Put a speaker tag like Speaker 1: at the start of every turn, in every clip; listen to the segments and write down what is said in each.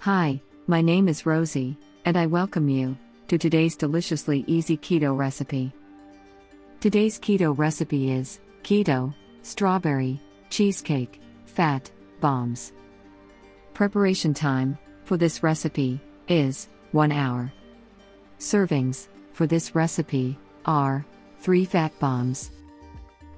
Speaker 1: Hi, my name is Rosie, and I welcome you to today's deliciously easy keto recipe. Today's keto recipe is keto, strawberry, cheesecake, fat, bombs. Preparation time for this recipe is 1 hour. Servings for this recipe are 3 fat bombs.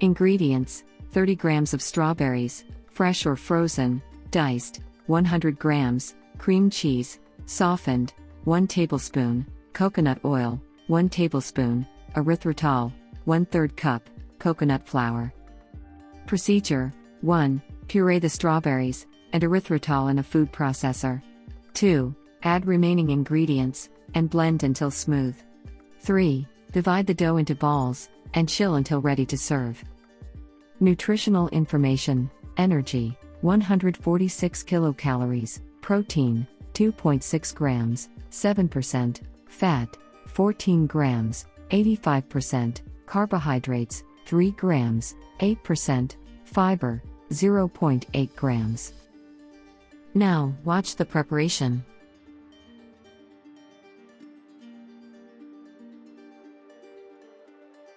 Speaker 1: Ingredients: 30 grams of strawberries, fresh or frozen, diced, 100 grams, cream cheese, softened, 1 tablespoon, coconut oil, 1 tablespoon, erythritol, 1/3 cup, coconut flour. Procedure: 1. Puree the strawberries and erythritol in a food processor. 2. Add remaining ingredients and blend until smooth. 3. Divide the dough into balls and chill until ready to serve. Nutritional information: energy, 146 kilocalories, protein, 2.6 grams, 7%, fat, 14 grams, 85%, carbohydrates, 3 grams, 8%, fiber, 0.8 grams. Now, watch the preparation.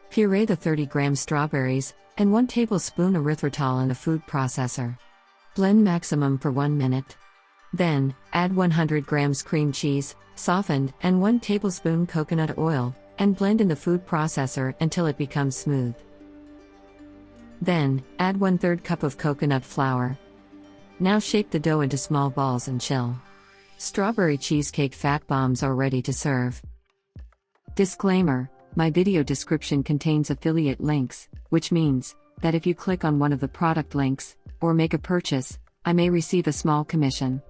Speaker 1: Puree the 30-gram strawberries and 1 tablespoon erythritol in a food processor. Blend maximum for 1 minute. Then, add 100 grams cream cheese, softened, and 1 tablespoon coconut oil, and blend in the food processor until it becomes smooth. Then, add 1/3 cup of coconut flour. Now shape the dough into small balls and chill. Strawberry cheesecake fat bombs are ready to serve. Disclaimer: my video description contains affiliate links, which means that if you click on one of the product links, or make a purchase, I may receive a small commission.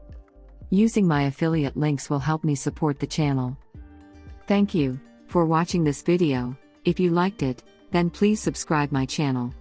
Speaker 1: Using my affiliate links will help me support the channel. Thank you for watching this video. If you liked it, then please subscribe my channel.